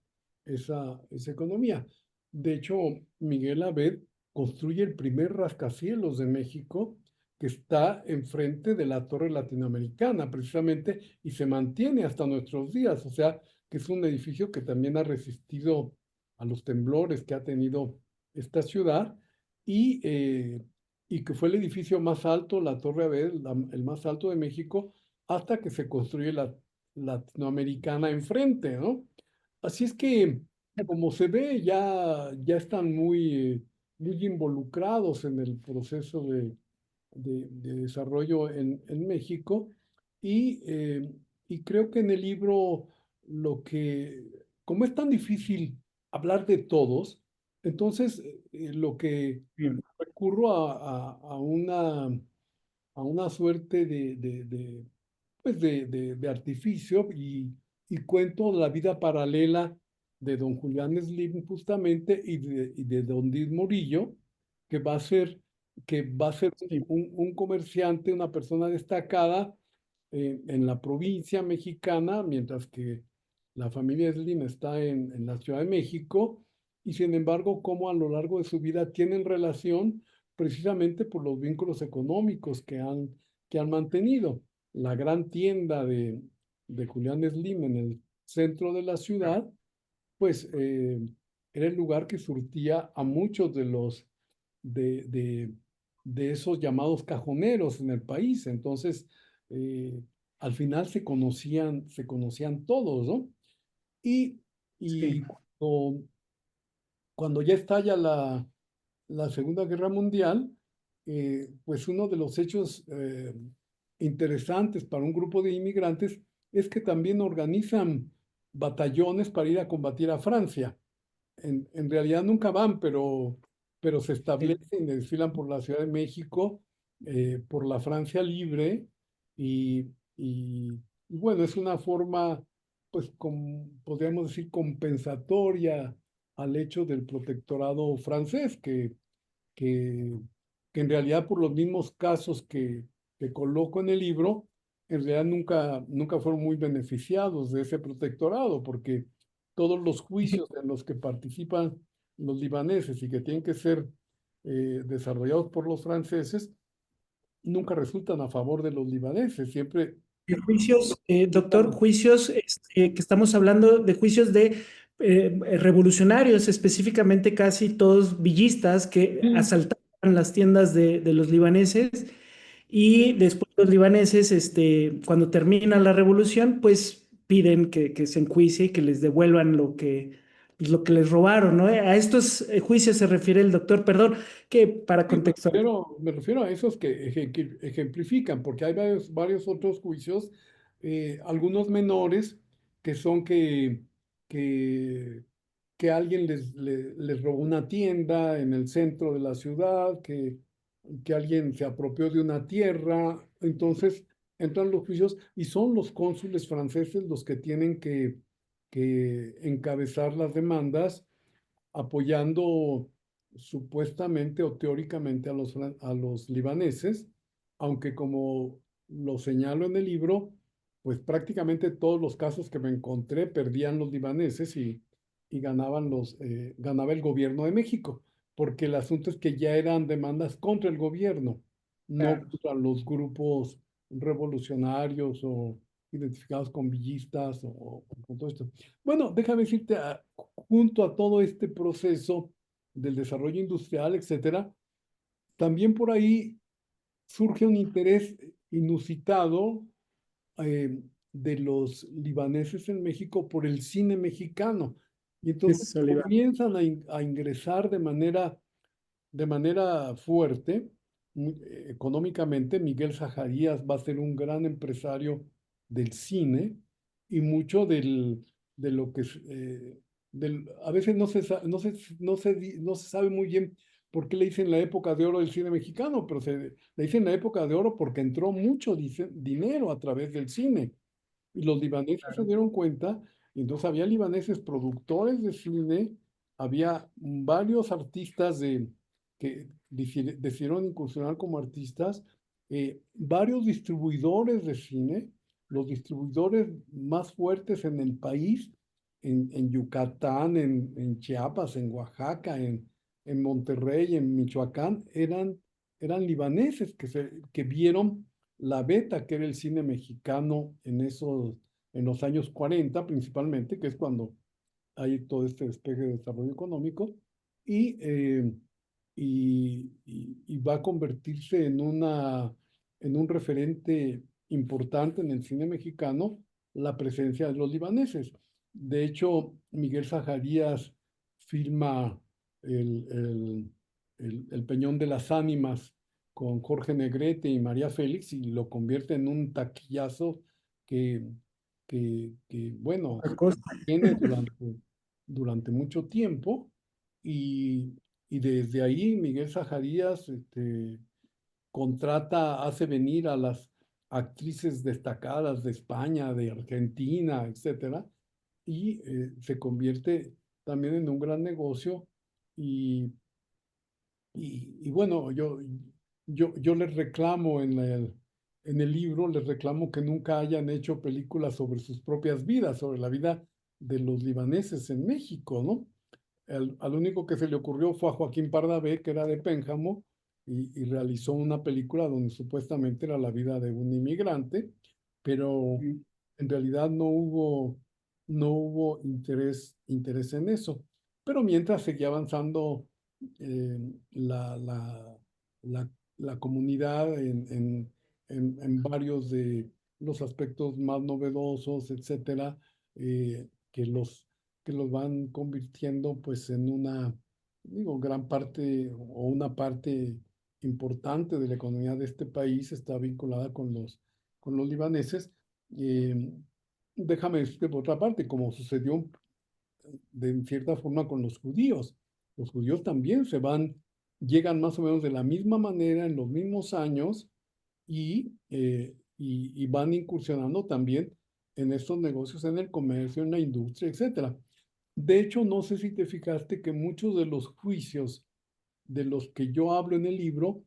esa economía. De hecho, Miguel Abed construye el primer rascacielos de México, que está enfrente de la Torre Latinoamericana, precisamente, y se mantiene hasta nuestros días. O sea, que es un edificio que también ha resistido a los temblores que ha tenido esta ciudad y que fue el edificio más alto, la Torre Abel, el más alto de México, hasta que se construye la Latinoamericana enfrente, ¿no? Así es que, como se ve, ya están muy involucrados en el proceso de desarrollo en México y creo que en el libro como es tan difícil hablar de todos, entonces lo que Bien. recurro a una suerte pues de artificio y cuento la vida paralela de don Julián Slim justamente y de don Luis Morillo, que va a ser, que va a ser Sí, un comerciante, una persona destacada en la provincia mexicana, mientras que la familia Slim está en la Ciudad de México, y sin embargo, cómo a lo largo de su vida tienen relación precisamente por los vínculos económicos que han mantenido. La gran tienda de Julián Slim en el centro de la ciudad, pues era el lugar que surtía a muchos de, de, de esos llamados cajoneros en el país. Entonces, eh, al final se conocían todos, ¿no? Y, y sí, cuando ya estalla la Segunda Guerra Mundial, pues uno de los hechos interesantes para un grupo de inmigrantes es que también organizan batallones para ir a combatir a Francia. En realidad nunca van, pero se sí. establecen y desfilan por la Ciudad de México, por la Francia libre, y, y bueno, es una forma, pues, podríamos decir, compensatoria al hecho del protectorado francés, que, que en realidad por los mismos casos que coloco en el libro, en realidad nunca fueron muy beneficiados de ese protectorado, porque todos los juicios en los que participan los libaneses y que tienen que ser desarrollados por los franceses, nunca resultan a favor de los libaneses, siempre Juicios, doctor, resultan. juicios que estamos hablando de juicios de revolucionarios, específicamente casi todos villistas que Sí, asaltaban las tiendas de los libaneses y sí, después los libaneses, cuando termina la revolución, pues piden que se enjuicie y que les devuelvan lo que les robaron, ¿no? A estos juicios se refiere el doctor, perdón, que para sí, contextualizar. me refiero a esos que ejemplifican, porque hay varios otros juicios, algunos menores, que son que, que alguien les robó una tienda en el centro de la ciudad, que alguien se apropió de una tierra. Entonces entran los juicios y son los cónsules franceses los que tienen que encabezar las demandas apoyando supuestamente o teóricamente a los libaneses, aunque como lo señalo en el libro, pues prácticamente todos los casos que me encontré perdían los libaneses y ganaba el gobierno de México, porque el asunto es que ya eran demandas contra el gobierno, no Claro. contra los grupos revolucionarios o identificados con villistas o con todo esto. Bueno, déjame decirte, junto a todo este proceso del desarrollo industrial, etcétera, también por ahí surge un interés inusitado de los libaneses en México por el cine mexicano. Y entonces Es Oliva. comienzan a ingresar de manera fuerte económicamente, Miguel Zajarías va a ser un gran empresario del cine y mucho de lo que es, a veces no se sabe muy bien por qué le dicen la época de oro del cine mexicano, pero le dicen la época de oro porque entró mucho dinero a través del cine. Y los libaneses se Claro. dieron cuenta, y entonces había libaneses productores de cine, había varios artistas que decidieron incursionar como artistas, varios distribuidores de cine, los distribuidores más fuertes en el país, en Yucatán, en Chiapas, en Oaxaca, en Monterrey, en Michoacán, eran libaneses que vieron la beta, que era el cine mexicano en los años 40 principalmente, que es cuando hay todo este despegue de desarrollo económico, y, eh, y va a convertirse en un referente importante en el cine mexicano la presencia de los libaneses. De hecho, Miguel Zajarías firma el, el, el Peñón de las Ánimas con Jorge Negrete y María Félix y lo convierte en un taquillazo que, bueno, Otra cosa. tiene durante mucho tiempo y, y desde ahí Miguel Zajarías hace venir a las actrices destacadas de España, de Argentina, etcétera, y se convierte también en un gran negocio y, y bueno, yo les reclamo en el libro, les reclamo que nunca hayan hecho películas sobre sus propias vidas, sobre la vida de los libaneses en México, ¿no? Al único que se le ocurrió fue a Joaquín Pardavé, que era de Pénjamo, y realizó una película donde supuestamente era la vida de un inmigrante, pero Mm. en realidad no hubo interés en eso. Pero mientras seguía avanzando eh, la, la, la, la comunidad en varios de los aspectos más novedosos, etcétera, que los van convirtiendo pues en digo, gran parte o una parte importante de la economía de este país está vinculada con los libaneses. Eh, Déjame decirte por otra parte, como sucedió de cierta forma con los judíos. Los judíos también llegan más o menos de la misma manera en los mismos años y van incursionando también en estos negocios, en el comercio, en la industria, etcétera. De hecho, no sé si te fijaste que muchos de los juicios de los que yo hablo en el libro,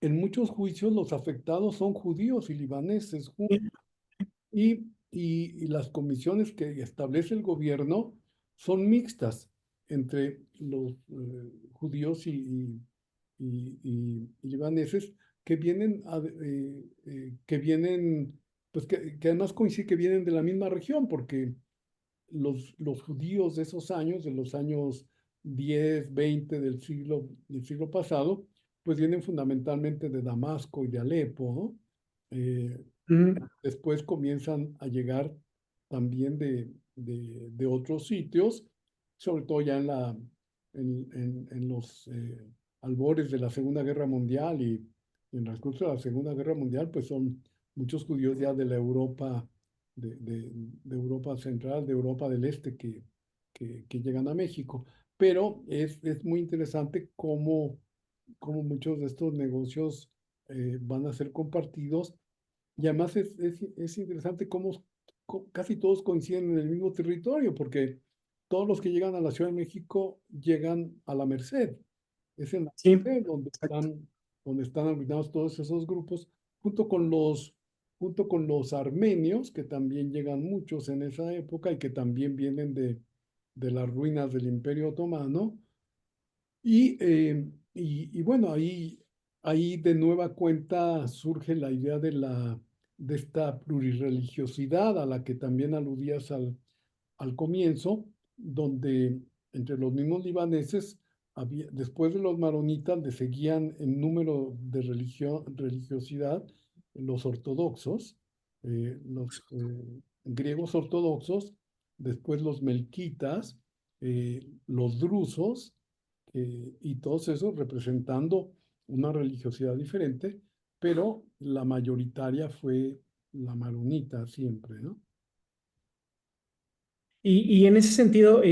en muchos juicios los afectados son judíos y libaneses y las comisiones que establece el gobierno son mixtas entre los judíos y libaneses que pues que además coincide que vienen de la misma región, porque los judíos de esos años, de los años 10 20 del siglo pasado, pues vienen fundamentalmente de Damasco y de Alepo, ¿no? Ujú. Después comienzan a llegar también de otros sitios, sobre todo ya en los albores de la Segunda Guerra Mundial y en el transcurso de la Segunda Guerra Mundial, pues son muchos judíos ya de la Europa, de Europa Central, de Europa del Este, que llegan a México. Pero es muy interesante cómo muchos de estos negocios van a ser compartidos y además es interesante cómo casi todos coinciden en el mismo territorio, porque todos los que llegan a la Ciudad de México llegan a la Merced. Es en la Sí, Merced exacto. donde están agrupados todos esos grupos, junto con los armenios, que también llegan muchos en esa época y que también vienen de las ruinas del Imperio Otomano. Y bueno, ahí de nueva cuenta surge la idea de esta plurirreligiosidad a la que también aludías al comienzo, donde entre los mismos libaneses, después de los maronitas, le seguían en número de religiosidad los ortodoxos, los griegos ortodoxos, después los melquitas, los drusos, y todos esos representando una religiosidad diferente, pero la mayoritaria fue la maronita siempre, ¿no? Y en ese sentido,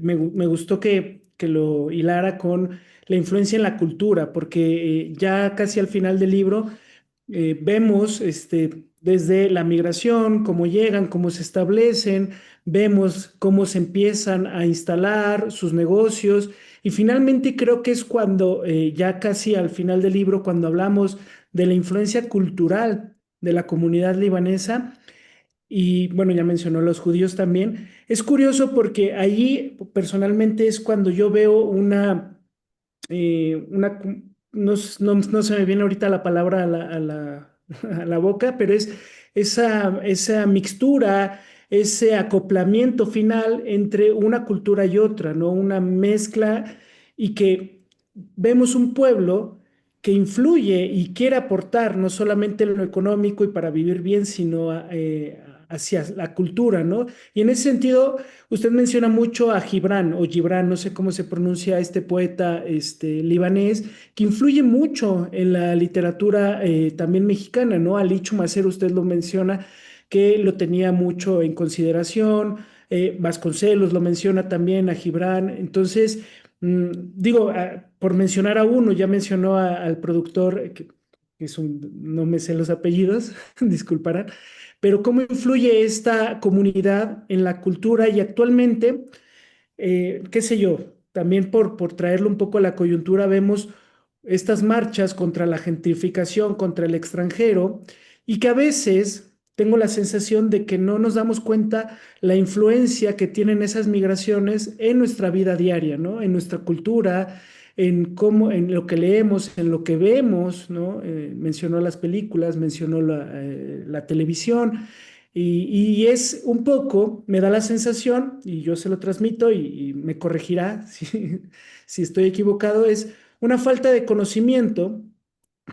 me gustó que lo hilara con la influencia en la cultura, porque ya casi al final del libro vemos desde la migración, cómo llegan, cómo se establecen, vemos cómo se empiezan a instalar sus negocios y finalmente creo que es cuando, ya casi al final del libro, cuando hablamos de la influencia cultural de la comunidad libanesa. Y bueno, ya mencionó los judíos también. Es curioso porque allí personalmente es cuando yo veo no se me viene ahorita la palabra a la boca, pero es esa mixtura, ese acoplamiento final entre una cultura y otra, ¿no? Una mezcla y que vemos un pueblo que influye y quiere aportar no solamente en lo económico y para vivir bien, sino hacia la cultura, ¿no? Y en ese sentido, usted menciona mucho a Gibran o Gibran, no sé cómo se pronuncia este poeta libanés, que influye mucho en la literatura también mexicana, ¿no? Ali Chumacer, usted lo menciona, que lo tenía mucho en consideración. Vasconcelos lo menciona también a Gibran. Entonces, digo, por mencionar a uno, ya mencionó al productor, que no me sé los apellidos, disculparán, pero cómo influye esta comunidad en la cultura y actualmente, qué sé yo, también por traerlo un poco a la coyuntura, vemos estas marchas contra la gentrificación, contra el extranjero, y que a veces tengo la sensación de que no nos damos cuenta la influencia que tienen esas migraciones en nuestra vida diaria, ¿no? En nuestra cultura, en cómo, en lo que leemos, en lo que vemos, ¿no? Mencionó las películas, mencionó la televisión. Y es un poco, me da la sensación, y yo se lo transmito y me corregirá si estoy equivocado, es una falta de conocimiento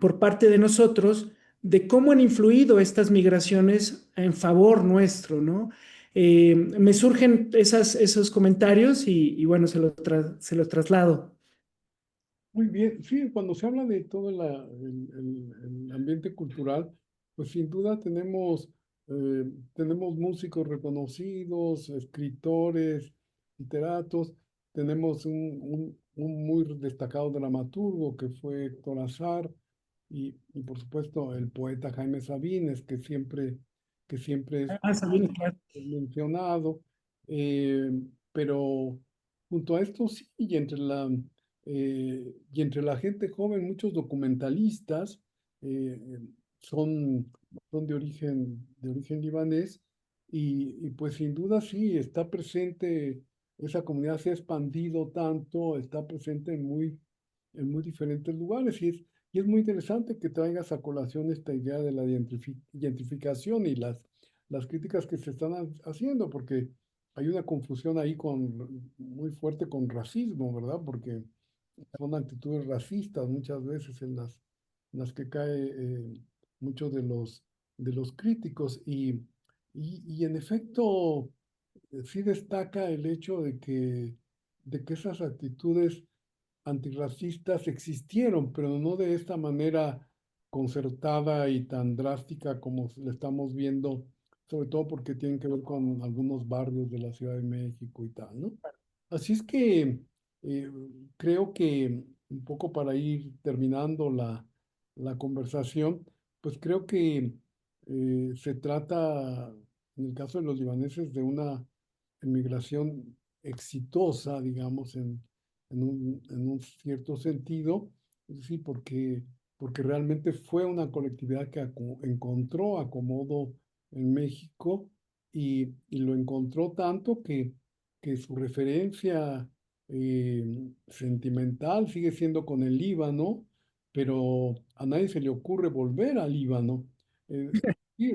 por parte de nosotros de cómo han influido estas migraciones en favor nuestro, ¿no? Me surgen esos comentarios y bueno, se los traslado. Muy bien, sí, cuando se habla de todo el ambiente cultural, pues sin duda tenemos músicos reconocidos, escritores, literatos, tenemos un muy destacado dramaturgo que fue Héctor Azar y por supuesto el poeta Jaime Sabines, que siempre Ah, Sabine, claro. es mencionado, eh, pero junto a esto sí, y entre la gente joven, muchos documentalistas eh, son, son de origen libanés y pues sin duda sí, está presente, esa comunidad se ha expandido tanto, está presente en muy diferentes lugares y es muy interesante que traigas a colación esta idea de la gentrificación y las críticas que se están haciendo, porque hay una confusión ahí muy fuerte con racismo, ¿verdad? Porque son actitudes racistas muchas veces en las que cae muchos de los críticos y en efecto sí destaca el hecho de que esas actitudes antirracistas existieron, pero no de esta manera concertada y tan drástica como le estamos viendo, sobre todo porque tienen que ver con algunos barrios de la Ciudad de México y tal, ¿no? Así es que eh, creo que un poco para ir terminando la conversación, pues creo que se trata, en el caso de los libaneses, de una emigración exitosa, digamos, en un cierto sentido, sí, porque realmente fue una colectividad que encontró acomodo en México y lo encontró tanto que su referencia sentimental sigue siendo con el Líbano, pero a nadie se le ocurre volver al Líbano. Sí,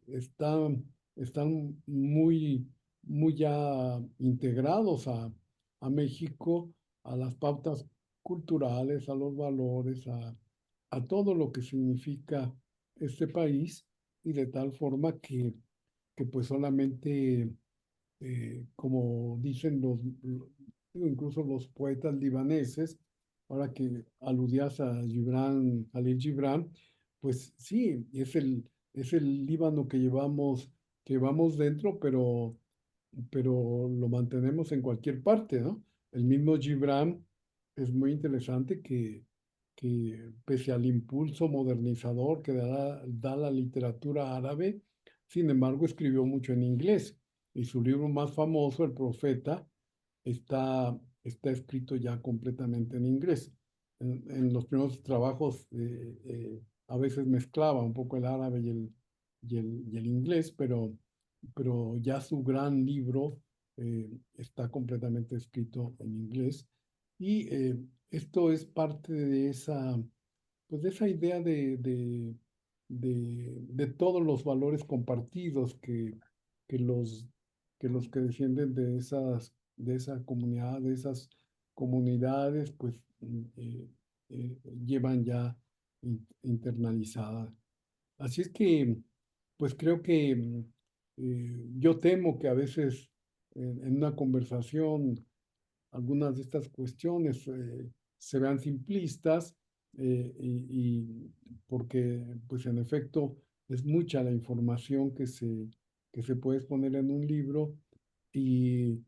están muy ya integrados a México, a las pautas culturales, a los valores, a todo lo que significa este país, y de tal forma que pues solamente, como dicen digo, incluso los poetas libaneses, ahora que aludías a Gibran, Khalil Gibran, pues sí, es el Líbano que llevamos dentro, pero lo mantenemos en cualquier parte, ¿no? El mismo Gibran es muy interesante que pese al impulso modernizador que da la literatura árabe, sin embargo escribió mucho en inglés. Y su libro más famoso, El Profeta, está escrito ya completamente en inglés. En los primeros trabajos a veces mezclaba un poco el árabe y el inglés, pero ya su gran libro está completamente escrito en inglés. Y esto es parte de pues de esa idea de todos los valores compartidos que los que descienden de esa comunidad, de esas comunidades, pues llevan ya internalizada. Así es que, pues creo que yo temo que a veces en una conversación algunas de estas cuestiones se vean simplistas y porque, pues en efecto, es mucha la información que se puede exponer en un libro y,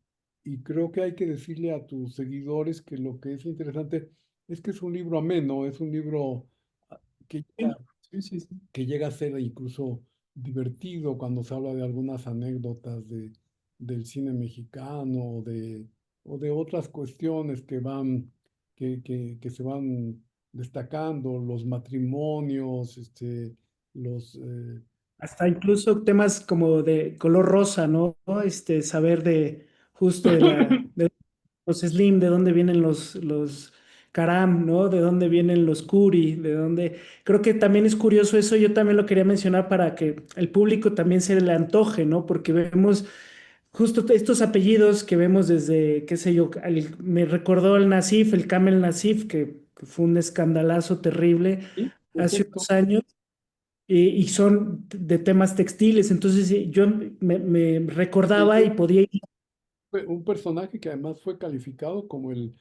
y creo que hay que decirle a tus seguidores que lo que es interesante es que es un libro ameno, es un libro ah, que Sí, sí, sí, sí. que llega a ser incluso divertido cuando se habla de algunas anécdotas del cine mexicano o de otras cuestiones que se van destacando, los matrimonios, los... Hasta incluso temas como de color rosa, ¿no? Saber de justo de los Slim, de dónde vienen los Karam, ¿no? De dónde vienen los Kuri, de dónde... Creo que también es curioso eso, yo también lo quería mencionar para que el público también se le antoje, ¿no? Porque vemos justo estos apellidos que vemos desde, qué sé yo, me recordó el Nasif, el Camel Nasif, que fue un escandalazo terrible Sí, hace perfecto. unos años y son de temas textiles. Entonces yo me recordaba y podía ir Un personaje que además fue calificado como el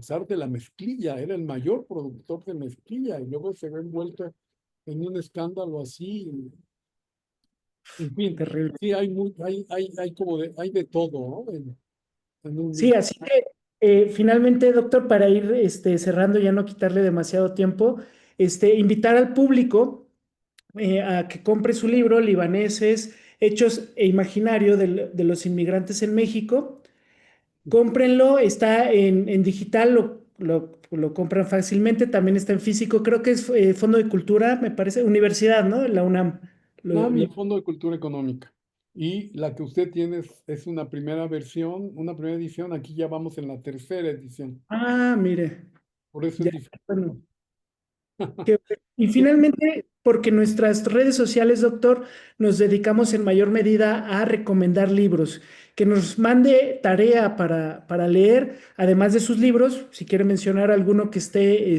zar de la mezclilla, era el mayor productor de mezclilla y luego se ve envuelto en un escándalo así. En fin, terrible. sí, hay como hay de todo, ¿no? En un Sí, mismo. así que finalmente, doctor, para ir cerrando, ya no quitarle demasiado tiempo, invitar al público a que compre su libro, Libaneses, Hechos e Imaginario de los Inmigrantes en México. Cómprenlo, está en digital, lo compran fácilmente, también está en físico, creo que es Fondo de Cultura, me parece, universidad, ¿no? La UNAM. UNAM y Fondo de Cultura Económica. Y la que usted tiene es una primera versión, una primera edición. Aquí ya vamos en la tercera edición. Ah, mire, Por eso es ya, diferente. bueno. Y finalmente, porque nuestras redes sociales, doctor, nos dedicamos en mayor medida a recomendar libros, que nos mande tarea para leer, además de sus libros, si quiere mencionar alguno que esté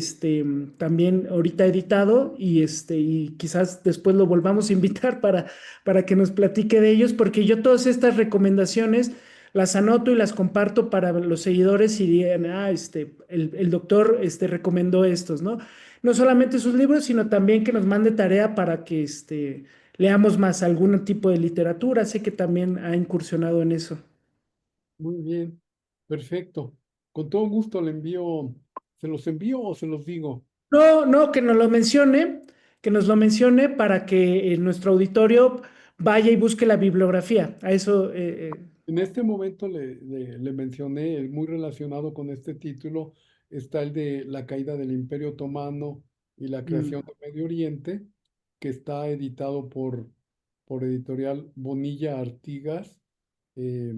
también ahorita editado y quizás después lo volvamos a invitar para que nos platique de ellos, porque yo todas estas recomendaciones las anoto y las comparto para los seguidores y digan, el doctor recomendó estos, ¿no? No solamente sus libros, sino también que nos mande tarea para que leamos más algún tipo de literatura. Sé que también ha incursionado en eso. Muy bien, perfecto. Con todo gusto le envío, ¿se los envío o se los digo? No, no, que nos lo mencione para que nuestro auditorio vaya y busque la bibliografía. A eso, En este momento le mencioné, muy relacionado con este título, está el de La caída del Imperio Otomano y la mm, creación del Medio Oriente, que está editado por editorial Bonilla Artigas. eh,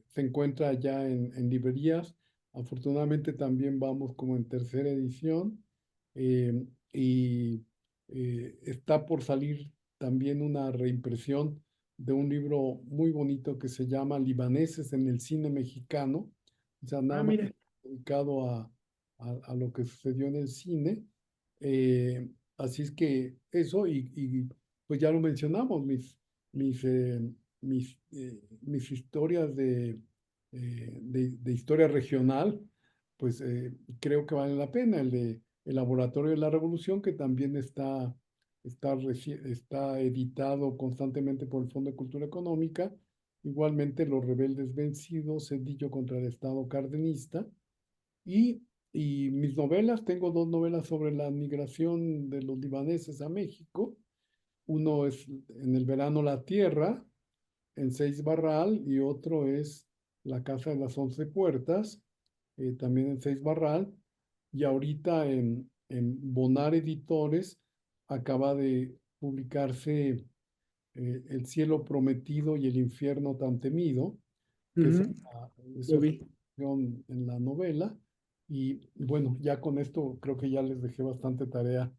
Se encuentra ya en librerías. Afortunadamente también vamos como en tercera edición y está por salir también una reimpresión de un libro muy bonito que se llama Libaneses en el cine mexicano, o sea, nada más mire, dedicado a lo que sucedió en el cine. Eh, Así es que eso, pues ya lo mencionamos, mis, eh, mis historias de historia regional, pues creo que vale la pena. El de El Laboratorio de la Revolución, que también está editado constantemente por el Fondo de Cultura Económica. Igualmente Los Rebeldes Vencidos, Cedillo contra el Estado Cardenista. Y, y mis novelas, tengo dos novelas sobre la migración de los libaneses a México. Uno es En el verano la tierra, en Seis Barral, y otro es La Casa de las Once Puertas, también en Seis Barral. Y ahorita en Bonar Editores acaba de publicarse El cielo prometido y el infierno tan temido, que es Ujú, es lo otra vi. sección en la novela. Y bueno, ya con esto creo que ya les dejé bastante tarea.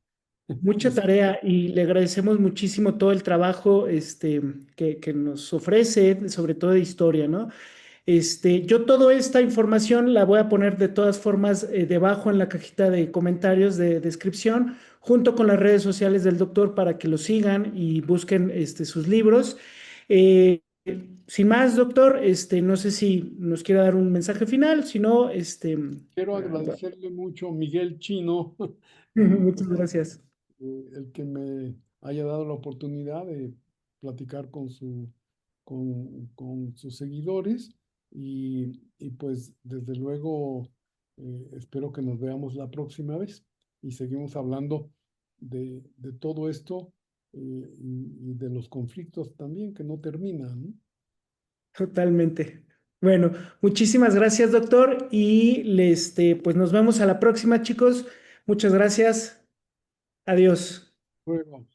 Mucha Pues, tarea y le agradecemos muchísimo todo el trabajo que nos ofrece, sobre todo de historia, ¿no? Yo toda esta información la voy a poner de todas formas debajo en la cajita de comentarios de descripción, junto con las redes sociales del doctor para que lo sigan y busquen sus libros. Eh, Sin más, doctor, no sé si nos quiere dar un mensaje final, si no, quiero agradecerle mucho a Miguel Chino el, muchas gracias. el que me haya dado la oportunidad de platicar con sus seguidores, y pues desde luego espero que nos veamos la próxima vez y seguimos hablando de todo esto, y de los conflictos también que no terminan, ¿no? Totalmente. Bueno, muchísimas gracias, doctor, y pues nos vemos a la próxima, chicos. Muchas gracias. Adiós. Luego.